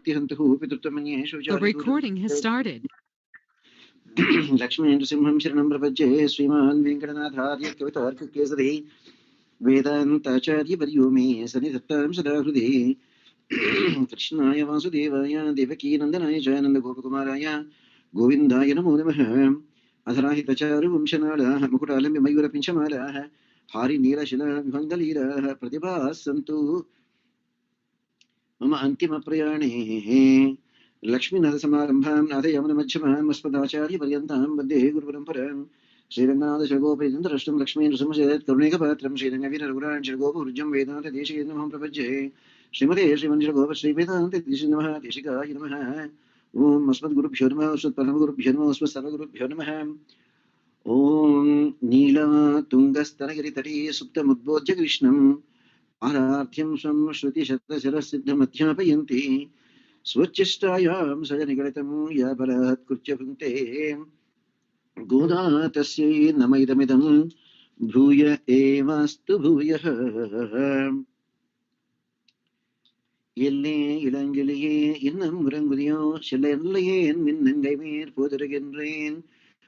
The recording has started. Lakshmi Simham Sharanam Prapajye Sriman Venkatanathārya Kavitarkakesari Vedantacharya Paryomi Sanithattam Sadahrude Krishnaya Vasudevaya Devaki Nandanaya Jananda Gopakumaraya Govindaya Namo Namaha Adharahitacharu Vamshanala Mukutalam Mayura Pinchamala Hari Nila Shila Vivangalira Pratibha Santu Mama Antima Prayane Lakshmi Narasamarambham Nadayamana Majhamam Maspadacharya Paryantam Vande Guru Paramparam Sriranganath Shagopayandrashtam Lakshmi Narasamasayat Karuneka Patram Srirangavira Raguran Shagopa Urjam Vedanta Deshi Namaham Prapajye Srimate Srimanjiragopa Sri Vedanta Deshi Namaha Deshika Namaha Om Masmad Guru Bhyarma Usvat Param Guru Bhyarma Usvat Sarva Guru Bhyarma Om Nila Tungastanagiri Tari Supta Mudbodhya Krishnam Aradhyam Swam Shruti Shatra Sarasiddham Adhyapayanti Swachistayam Sajanigalatam Yabarat Kurchavinte Goda Tasye Namaidamidam Bhuya Evastu Bhuya Yelle Ilangeliye Inam Rangudio Shilelaye Minangai Mir Podaragendrain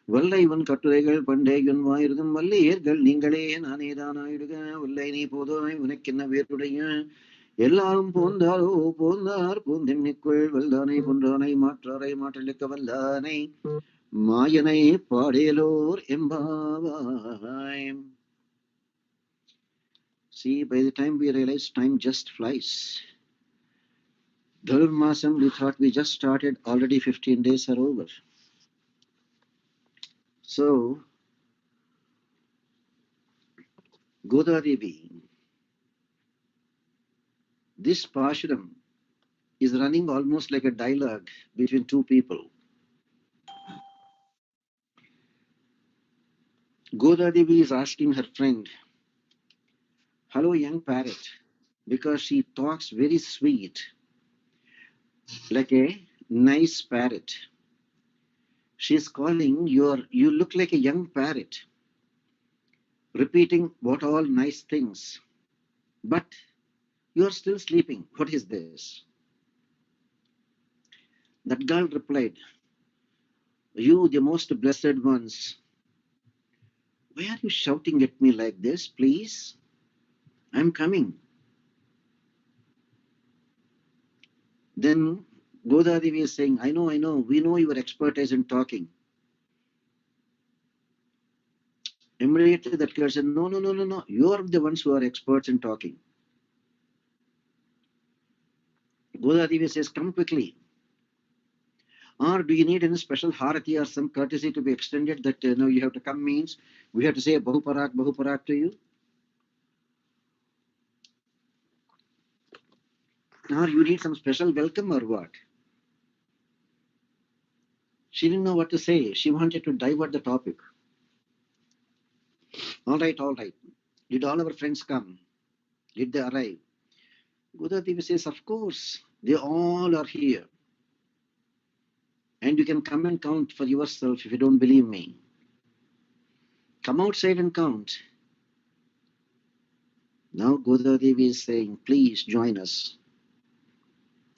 Vallaivan Katuregal Pandagan Vairudam Vallergal Ningale Nanidana Iduga Vallaini Podoi Unakina Virudaya எல்லாரும் போந்தாரோ போந்தார் பூந்தென்னிக்குள் வல்லானை பொன்றானை மாற்றாரை மாற்றலுக்க வல்லானை மாயனை பாடேலோர் எம்பாவாய். See, by the time we realize time just flies. Dharmasam, we thought we just started, already 15 days are over. So, Godadevi, this Pashuram is running almost like a dialogue between two people. Godadevi is asking her friend, hello young parrot, because she talks very sweet, like a nice parrot. She is calling, you look like a young parrot, repeating what all nice things, but you are still sleeping. What is this? That girl replied, you, the most blessed ones, why are you shouting at me like this? Please, I'm coming. Then Godadevi is saying, I know, we know your expertise in talking. Immediately that girl said, no, you are the ones who are experts in talking. Godadevi says, come quickly. Or do you need any special harati or some courtesy to be extended that you have to come means we have to say Bahuparak to you? Or you need some special welcome or what? She didn't know what to say. She wanted to divert the topic. All right. Did all our friends come? Did they arrive? Godadevi says, of course, they all are here. And you can come and count for yourself if you don't believe me. Come outside and count. Now Godadevi is saying, please join us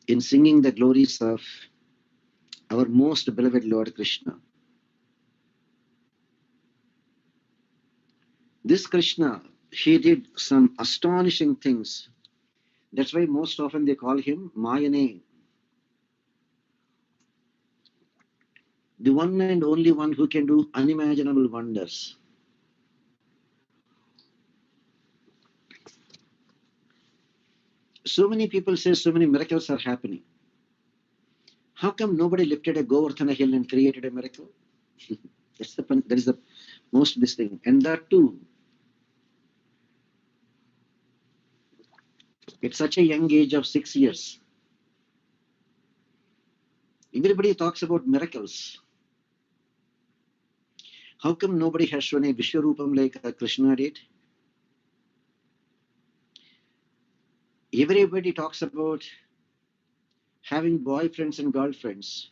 in singing the glories of our most beloved Lord Krishna. This Krishna, he did some astonishing things. That's why most often they call him Mayane, the one and only one who can do unimaginable wonders. So many people say so many miracles are happening. How come nobody lifted a Govardhana hill and created a miracle? That is the most best thing. And that too, at such a young age of 6 years. Everybody talks about miracles. How come nobody has shown a Vishwarupam like Krishna did? Everybody talks about having boyfriends and girlfriends.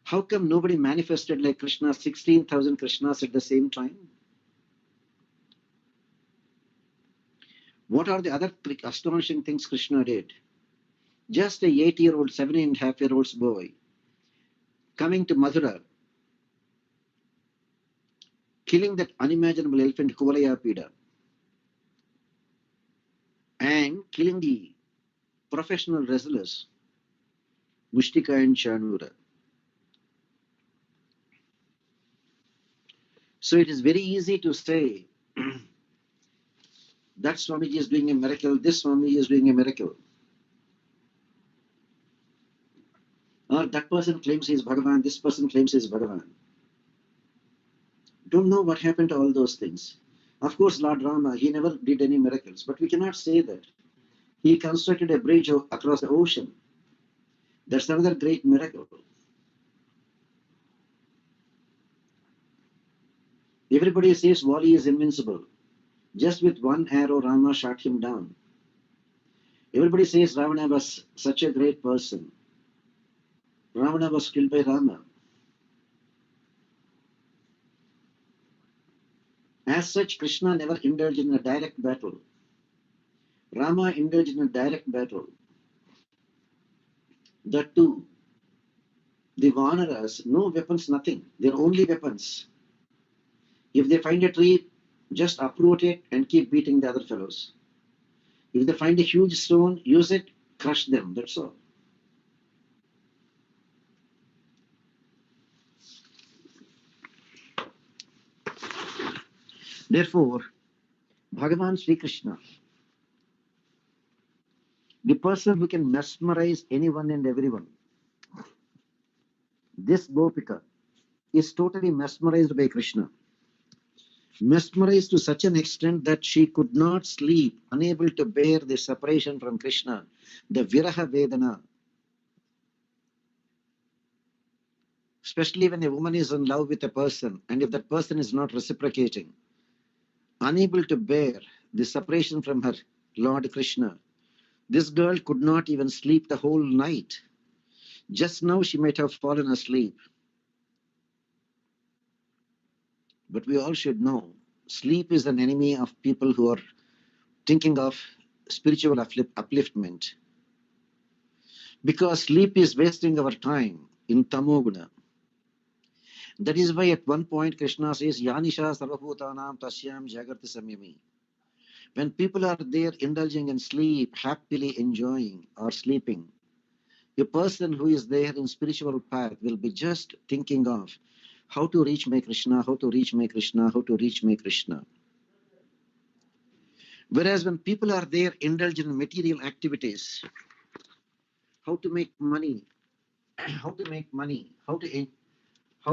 How come nobody manifested like Krishna, 16,000 Krishnas at the same time? What are the other astonishing things Krishna did? Just a 8-year-old, 7.5-year-old boy coming to Mathura, killing that unimaginable elephant Kuvalayapida, and killing the professional wrestlers Mushtika and Chanura. So it is very easy to say that Swamiji is doing a miracle, this Swamiji is doing a miracle. Or that person claims he is Bhagavan, this person claims he is Bhagavan. Don't know what happened to all those things. Of course, Lord Rama, he never did any miracles, but we cannot say that. He constructed a bridge across the ocean. That's another great miracle. Everybody says Wali is invincible. Just with one arrow, Rama shot him down. Everybody says Ravana was such a great person. Ravana was killed by Rama. As such, Krishna never indulged in a direct battle. Rama indulged in a direct battle. The two, the Vanaras, no weapons, nothing. Their only weapons. If they find a tree, just uproot it and keep beating the other fellows. If they find a huge stone, use it, crush them. That's all. Therefore, Bhagavan Sri Krishna, the person who can mesmerize anyone and everyone, this Gopika is totally mesmerized by Krishna. Mesmerized to such an extent that she could not sleep, unable to bear the separation from Krishna, the Viraha Vedana. Especially when a woman is in love with a person, and if that person is not reciprocating, unable to bear the separation from her Lord Krishna, this girl could not even sleep the whole night. Just now she might have fallen asleep. But we all should know, sleep is an enemy of people who are thinking of spiritual upliftment. Because sleep is wasting our time in Tamoguna. That is why at one point Krishna says, Yanisha Sarvabhutanam Tasyam Jagarti Samyami. When people are there indulging in sleep, happily enjoying or sleeping, a person who is there in spiritual path will be just thinking of how to reach my Krishna, how to reach my Krishna, how to reach my Krishna. Whereas when people are there indulged in material activities, how to make money, how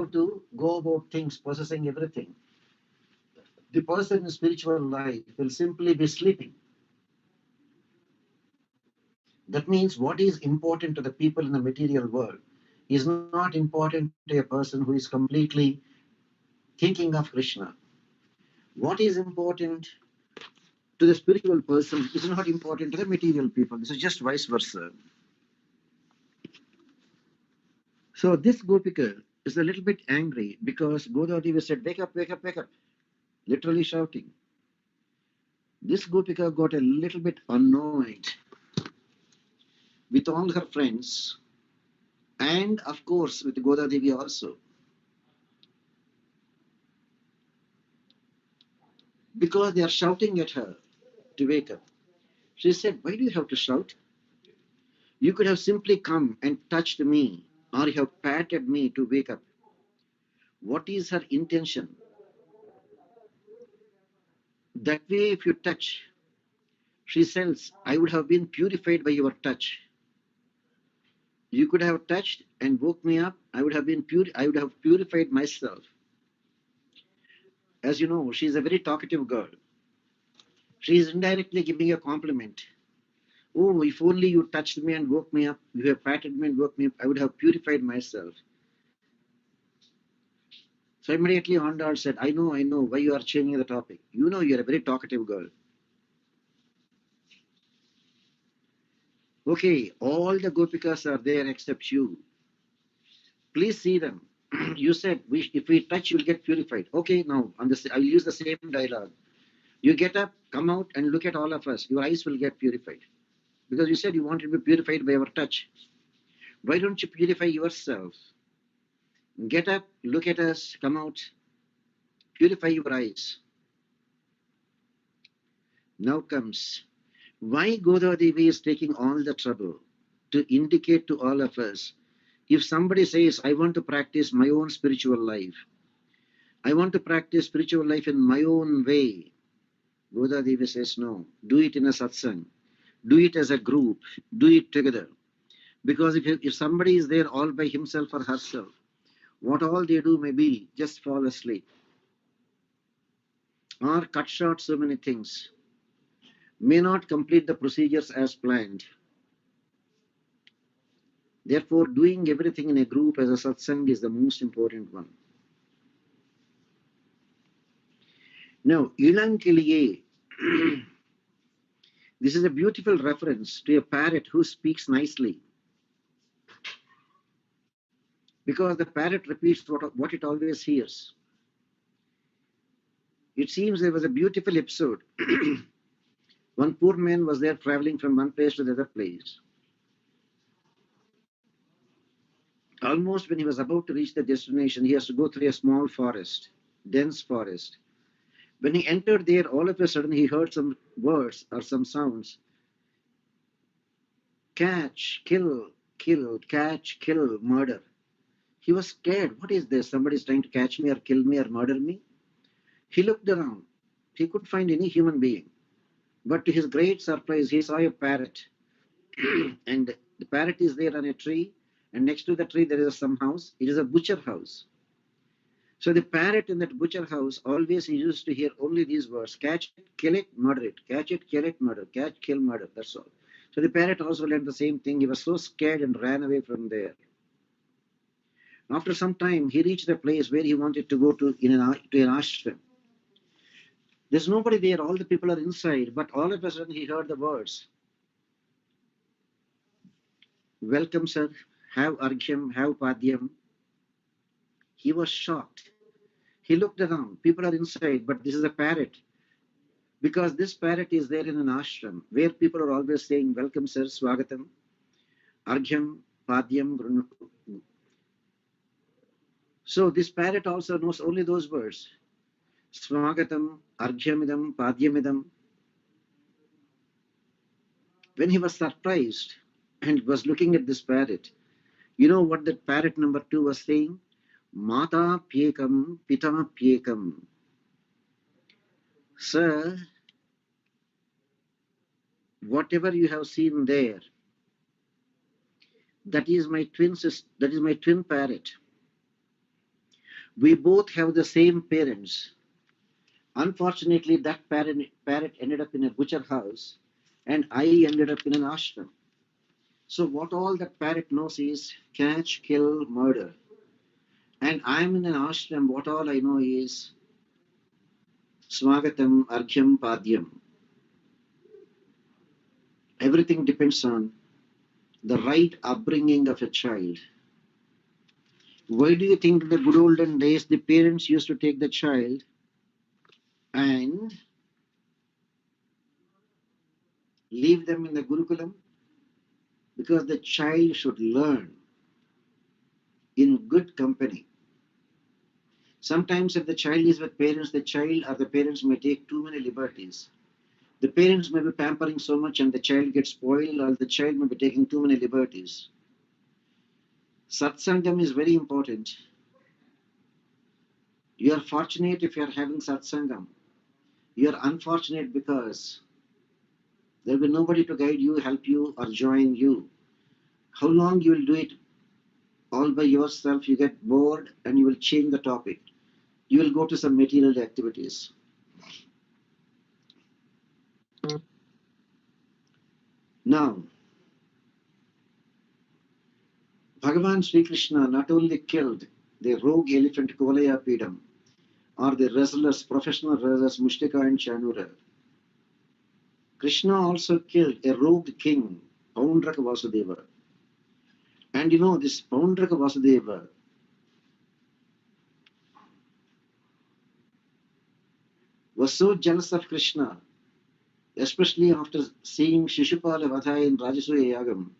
to go about things, possessing everything, the person in spiritual life will simply be sleeping. That means what is important to the people in the material world is not important to a person who is completely thinking of Krishna. What is important to the spiritual person is not important to the material people. This is just vice versa. So this Gopika is a little bit angry because Godadevi said, wake up, wake up, wake up, literally shouting. This Gopika got a little bit annoyed with all her friends and of course with Godadevi also. Because they are shouting at her to wake up. She said, why do you have to shout? You could have simply come and touched me, or you have patted me to wake up. What is her intention? That way, if you touch, she says, I would have been purified by your touch. You could have touched and woke me up. I would have purified myself. As you know, she is a very talkative girl. She is indirectly giving a compliment. Oh, if only you touched me and woke me up, you have patted me and woke me up, I would have purified myself. So immediately Andal said, I know, why you are changing the topic. You know you are a very talkative girl. Okay, all the Gopikas are there except you. Please see them. You said, if we touch, you'll get purified. Okay, now, I'll use the same dialogue. You get up, come out and look at all of us. Your eyes will get purified. Because you said you wanted to be purified by our touch. Why don't you purify yourself? Get up, look at us, come out, purify your eyes. Now comes, why Godadevi is taking all the trouble to indicate to all of us, if somebody says, I want to practice my own spiritual life, I want to practice spiritual life in my own way, Godadevi says, no, do it in a satsang, do it as a group, do it together. Because if somebody is there all by himself or herself, what all they do may be just fall asleep or cut short so many things, may not complete the procedures as planned. Therefore, doing everything in a group as a satsang is the most important one. Now, Ilankiliye, this is a beautiful reference to a parrot who speaks nicely. Because the parrot repeats what it always hears. It seems there was a beautiful episode. One poor man was there traveling from one place to the other place. Almost when he was about to reach the destination, he has to go through a small forest, dense forest. When he entered there, all of a sudden he heard some words or some sounds. Catch, kill, kill, catch, kill, murder. He was scared. What is this? Somebody is trying to catch me or kill me or murder me? He looked around. He couldn't find any human being. But to his great surprise, he saw a parrot. And the parrot is there on a tree. And next to the tree, there is some house. It is a butcher house. So the parrot in that butcher house, always he used to hear only these words: catch it, kill it, murder it. Catch it, kill it, murder. Catch, kill, murder. That's all. So the parrot also learned the same thing. He was so scared and ran away from there. After some time, he reached the place where he wanted to go to an ashram. There's nobody there. All the people are inside. But all of a sudden, he heard the words: welcome, sir. Have arghyam, have padyam. He was shocked. He looked around. People are inside, but this is a parrot. Because this parrot is there in an ashram where people are always saying, welcome, sir, swagatam, arghyam, padyam. So this parrot also knows only those words: swagatam, arghyamidam, padyamidam. When he was surprised and was looking at this parrot, you know what that parrot number 2 was saying? Mata pyekam, pita pyekam. Sir, whatever you have seen there, that is my twin sister, that is my twin parrot. We both have the same parents. Unfortunately, that parrot ended up in a butcher house, and I ended up in an ashram. So what all that parrot knows is catch, kill, murder. And I'm in an ashram, what all I know is swagatam, arghyam, padyam. Everything depends on the right upbringing of a child. Why do you think in the good olden days the parents used to take the child and leave them in the Gurukulam? Because the child should learn in good company. Sometimes if the child is with parents, the child or the parents may take too many liberties. The parents may be pampering so much and the child gets spoiled, or the child may be taking too many liberties. Satsangam is very important. You are fortunate if you are having satsangam. You are unfortunate because there will be nobody to guide you, help you, or join you. How long you will do it all by yourself? You get bored and you will change the topic. You will go to some material activities. Now, Bhagavan Sri Krishna not only killed the rogue elephant Kuvalaya Pidam or the wrestlers, professional wrestlers Mushtika and Chanura. Krishna also killed a rogue king, Paundraka Vasudeva. And you know, this Paundraka Vasudeva was so jealous of Krishna especially after seeing Shishupala Vadha in Rajasuya Yagam.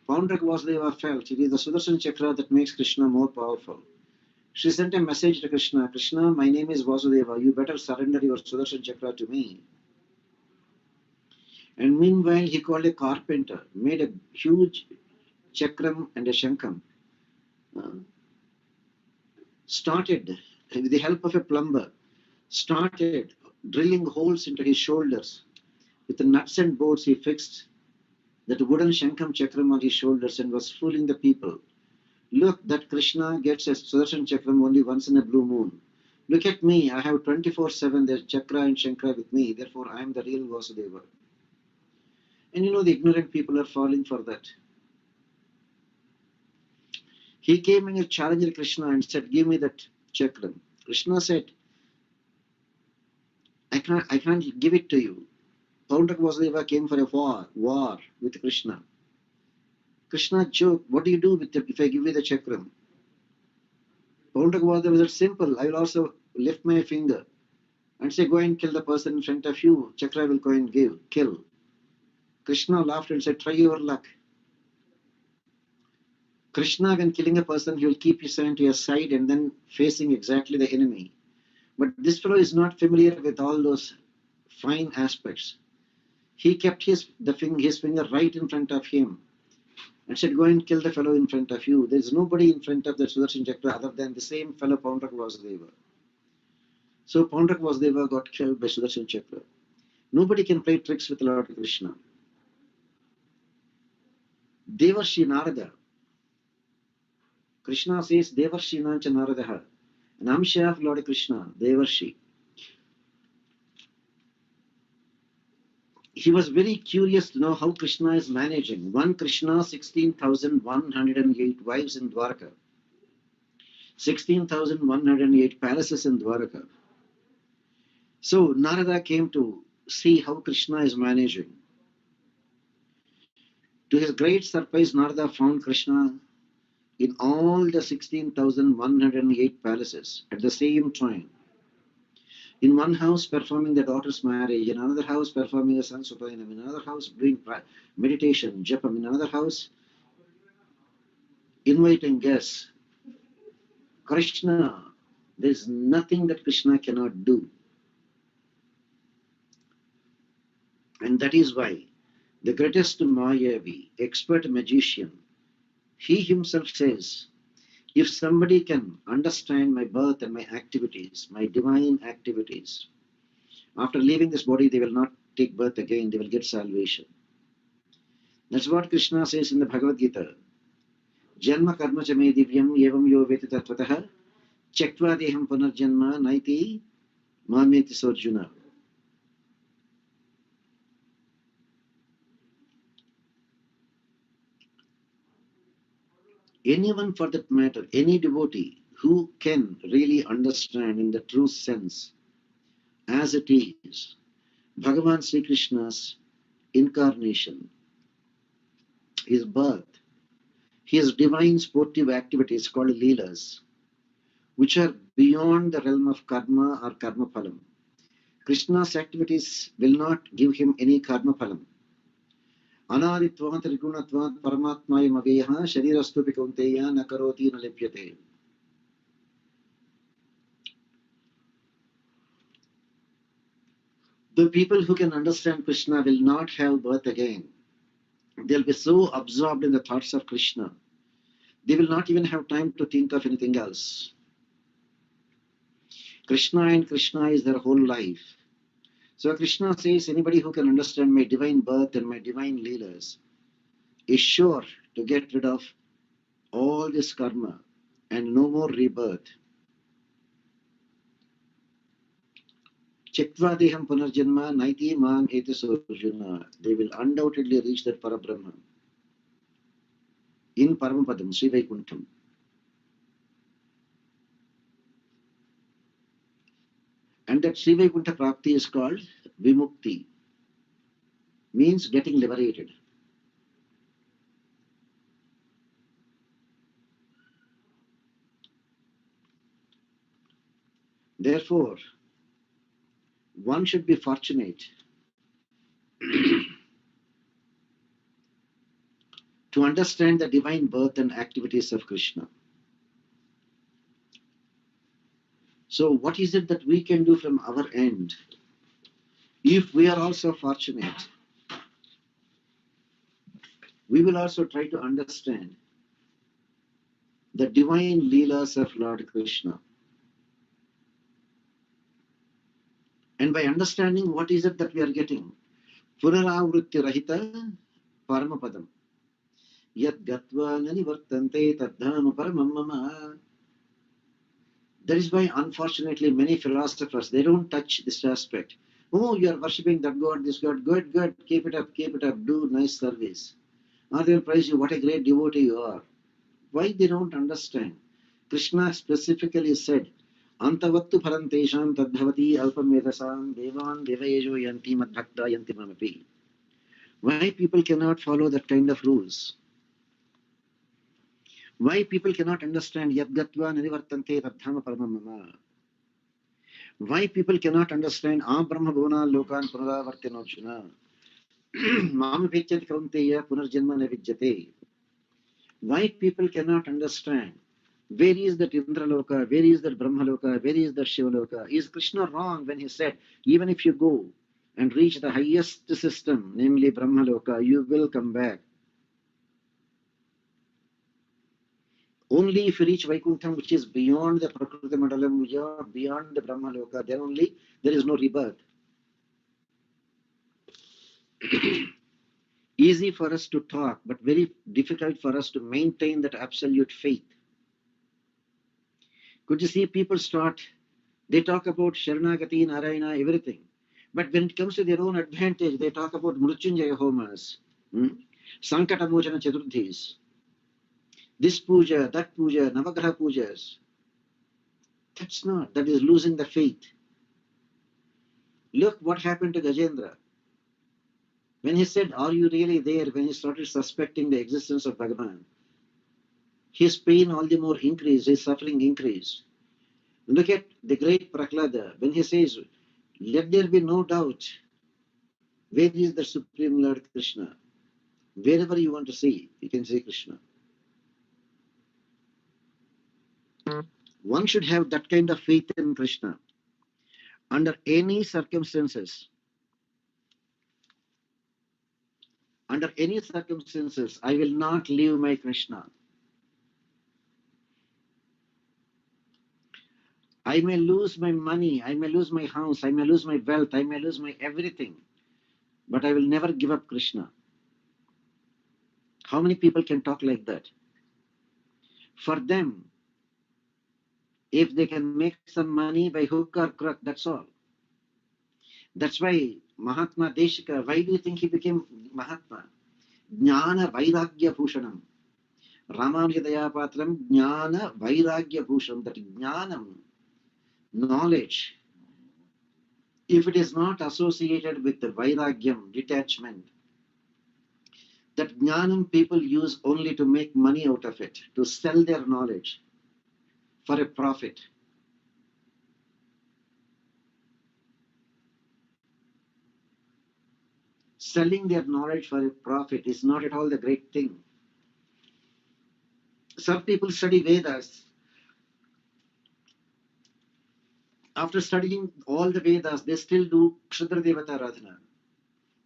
Paundrak Vasudeva felt it is the Sudarshan Chakra that makes Krishna more powerful. She sent a message to Krishna, Krishna, my name is Vasudeva, you better surrender your Sudarshan Chakra to me. And meanwhile, he called a carpenter, made a huge chakram and a shankam, started, with the help of a plumber, started drilling holes into his shoulders. With the nuts and bolts, he fixed that wooden shankam chakram on his shoulders and was fooling the people. Look, that Krishna gets a Sudarshan chakram only once in a blue moon. Look at me, I have 24/7 the chakra and shankara with me, therefore I am the real Vasudeva. And the ignorant people are falling for that. He came and challenged Krishna and said, give me that chakram. Krishna said, I can't give it to you. Paundrak Vasudeva came for a war with Krishna. Krishna joked, what do you do with if I give you the chakram? Paundrak Vasudeva said, simple, I will also lift my finger and say, go and kill the person in front of you. Chakra will go and kill. Krishna laughed and said, try your luck. Krishna, when killing a person, he will keep his hand to his side and then facing exactly the enemy. But this fellow is not familiar with all those fine aspects. He kept his finger right in front of him and said, go and kill the fellow in front of you. There is nobody in front of the Sudarshan Chakra other than the same fellow Paundrak Vasudeva. So Paundrak Vasudeva got killed by Sudarshan Chakra. Nobody can play tricks with Lord Krishna. Devarshi Narada. Krishna says, Devarshi Nancha Naradaha. An Amsha of Lord Krishna, Devarshi. He was very curious to know how Krishna is managing. One Krishna, 16,108 wives in Dwaraka. 16,108 palaces in Dwaraka. So Narada came to see how Krishna is managing. To his great surprise, Narada found Krishna in all the 16,108 palaces at the same time. In one house performing the daughter's marriage, in another house performing a son's upayanam, in another house doing meditation, japam, in another house inviting guests. Krishna, there is nothing that Krishna cannot do. And that is why the greatest Mayavi, expert magician, he himself says, if somebody can understand my birth and my activities, my divine activities, after leaving this body, they will not take birth again, they will get salvation. That's what Krishna says in the Bhagavad Gita. Janma karma cha me divyam evam yo veti tatvatah chaktva deham punarjanma naiti mameti sorjuna. Anyone for that matter, any devotee who can really understand in the true sense as it is Bhagavan Sri Krishna's incarnation, his birth, his divine sportive activities called leelas, which are beyond the realm of karma or karma phalam. Krishna's activities will not give him any karma phalam. Anaditvat Trigunatvat Paramatmayam Aveha Sharirastu Pikunteya Nakaroti Nalipyate. The people who can understand Krishna will not have birth again. They'll be so absorbed in the thoughts of Krishna. They will not even have time to think of anything else. Krishna and Krishna is their whole life. So Krishna says, anybody who can understand my divine birth and my divine leelas is sure to get rid of all this karma and no more rebirth. Chaktva deham punarjanma naiti mam eti surjuna. They will undoubtedly reach that Parabrahma in Paramapadam, Sri Vaikuntham. And that Sri Vaikuntha Prapti is called Vimukti, means getting liberated. Therefore, one should be fortunate to understand the divine birth and activities of Krishna. So what is it that we can do from our end? If we are also fortunate, we will also try to understand the divine leelas of Lord Krishna. And by understanding what is it that we are getting, Punaravritti Rahita Paramapadam. Yat Gatva Nanivartante Tadhama Paramam Mama. That is why, unfortunately, many philosophers, they don't touch this aspect. Oh, you are worshipping that God, this God. Good, good. Keep it up, do nice service. Or they will praise you, what a great devotee you are. Why they don't understand? Krishna specifically said, Antavattu parantesham tadbhavati alpamedasam devan devayejo yanti madbhakta yanti mamapi. Why people cannot follow that kind of rules? Why people cannot understand yadgatva nanivartante tadhama paramamama? Why people cannot understand Brahma Bhuvana Lokan Punaravartinochuna? Mama Vichati Kaunteya Punarjanma Navijate. Why people cannot understand where is that Indra Loka, where is that Brahma Loka, where is that Shiva Loka? Is Krishna wrong when he said, even if you go and reach the highest system, namely Brahma Loka, you will come back? Only if you reach Vaikuntham, which is beyond the Prakriti Mandalam, beyond the Brahma Loka, then only there is no rebirth. Easy for us to talk, but very difficult for us to maintain that absolute faith. Could you see people they talk about Sharanagati, Narayana, everything. But when it comes to their own advantage, they talk about Mrutyunjaya Homas, Sankata Mochana Chaturthis, this puja, that puja, Navagraha pujas. That is losing the faith. Look what happened to Gajendra. When he said, are you really there? When he started suspecting the existence of Bhagavan, his pain all the more increased, his suffering increased. Look at the great Prahlada. When he says, let there be no doubt, where is the Supreme Lord Krishna? Wherever you want to see, you can see Krishna. One should have that kind of faith in Krishna. Under any circumstances, I will not leave my Krishna. I may lose my money, I may lose my house, I may lose my wealth, I may lose my everything, but I will never give up Krishna. How many people can talk like that? For them, if they can make some money by hook or crook, that's all. That's why Mahatma Deshika, why do you think he became Mahatma? Jnana Vairagya Bhushanam. Ramanujadaya Patram Jnana Vairagya Bhushanam. That Jnanam, knowledge, if it is not associated with the Vairagyam, detachment, that Jnanam people use only to make money out of it, to sell their knowledge for a profit. Selling their knowledge for a profit is not at all the great thing. Some people study Vedas. After studying all the Vedas, they still do Kshudra Devata Radhana.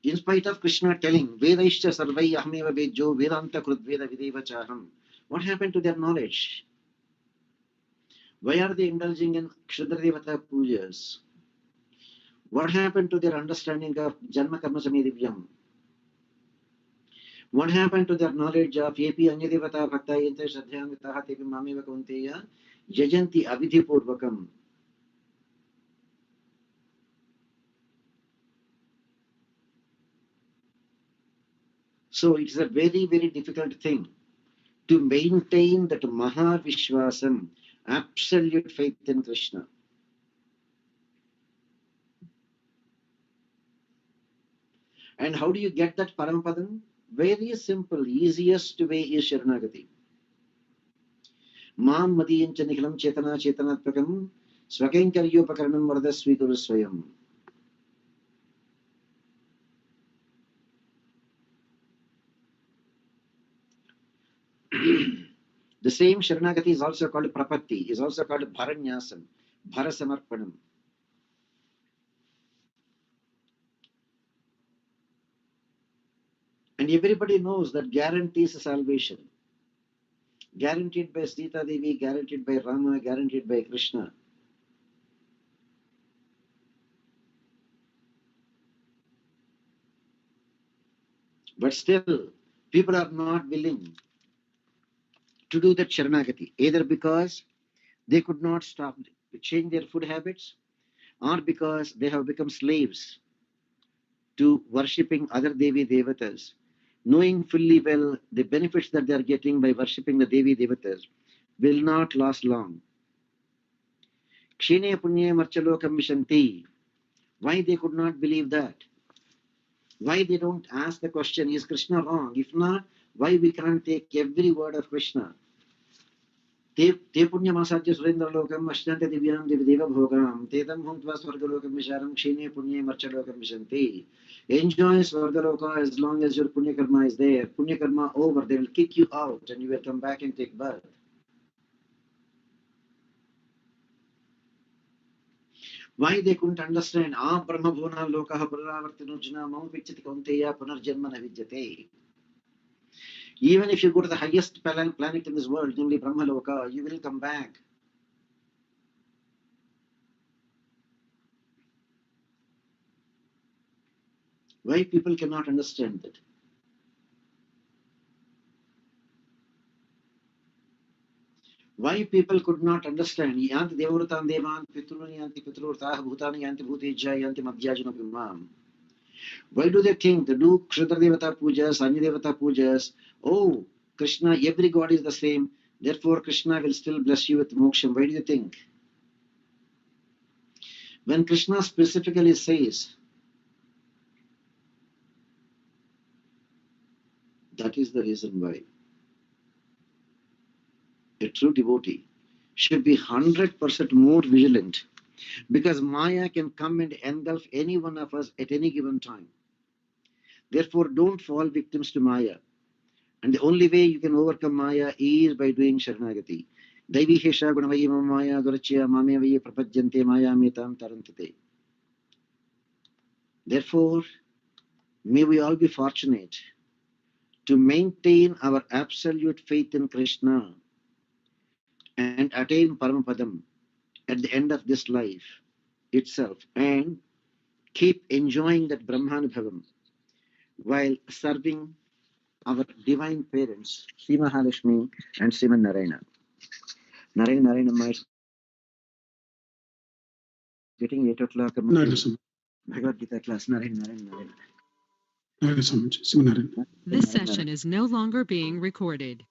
In spite of Krishna telling, Vedaishcha sarvai ahmeva vedjo vedanta krut veda videva chaham. What happened to their knowledge? Why are they indulging in Kshudra Devata pujas? What happened to their understanding of Janma Karma Samidivyam? What happened to their knowledge of Yepi Anyadevata Bhakta Yente Shadhyamitaha Tepi Mamiva Kunteya Yajanti Avidhi Purvakam? So it's a very, very difficult thing to maintain that Maha Vishwasam, absolute faith in Krishna. And how do you get that Paramadam? Very simple, easiest way is Sharanagati. Mam Madiyancha Nikhilam Chetana Chetanatpakam Swakenkaryopakarnam Vardasvikuru Swayam. The same Sharanagati is also called Prapatti, is also called Bharanyasam, Bharasamarpanam. And everybody knows that guarantees salvation. Guaranteed by Sita Devi, guaranteed by Rama, guaranteed by Krishna. But still, people are not willing to do that Sharanagati, either because they could not stop, change their food habits, or because they have become slaves to worshipping other Devi Devatas, knowing fully well the benefits that they are getting by worshipping the Devi Devatas will not last long. Kshine punye marchalokam vishanti. Why they could not believe that? Why they don't ask the question, is Krishna wrong? If not, why we can't take every word of Krishna? Te punyamasadya surendra lokam ashnante divyam deva bhogam tetam huntva swargalokam misharam kshine punye marchalokam vishanti. Enjoy swargaloka as long as your punya karma is there. Punya karma over, they will kick you out and you will come back and take birth. Why they couldn't understand? Brahma bhuna lokaha puraravartinujna mam vichati kaunteya punarjanma na vidyate. Even if you go to the highest planet in this world, namely Brahma Loka, you will come back. Why people cannot understand that? Why people could not understand? Yanti devrutan devan pitruni yanti pitrurtah bhutani yanti bhutijya yanti madhyajana bhimam. Why do they think they do Kshudra Devata Pujas, Anya Devata Pujas? Oh, Krishna, every god is the same. Therefore, Krishna will still bless you with moksha. Why do you think? When Krishna specifically says, that is the reason why a true devotee should be 100% more vigilant, because Maya can come and engulf any one of us at any given time. Therefore, don't fall victims to Maya. And the only way you can overcome Maya is by doing Sharanagati. Daivi Hesha Gunavayi Maya Durachya Mamavayi Prapajyante Maya Metam Tarantate. Therefore, may we all be fortunate to maintain our absolute faith in Krishna and attain Paramapadam at the end of this life itself, and keep enjoying that Brahmanubhavam while serving our divine parents, Sri Mahalakshmi and Sriman Narayana. Narayana is getting 8 o'clock. Bhagavad Gita class. Narayana. This session is no longer being recorded.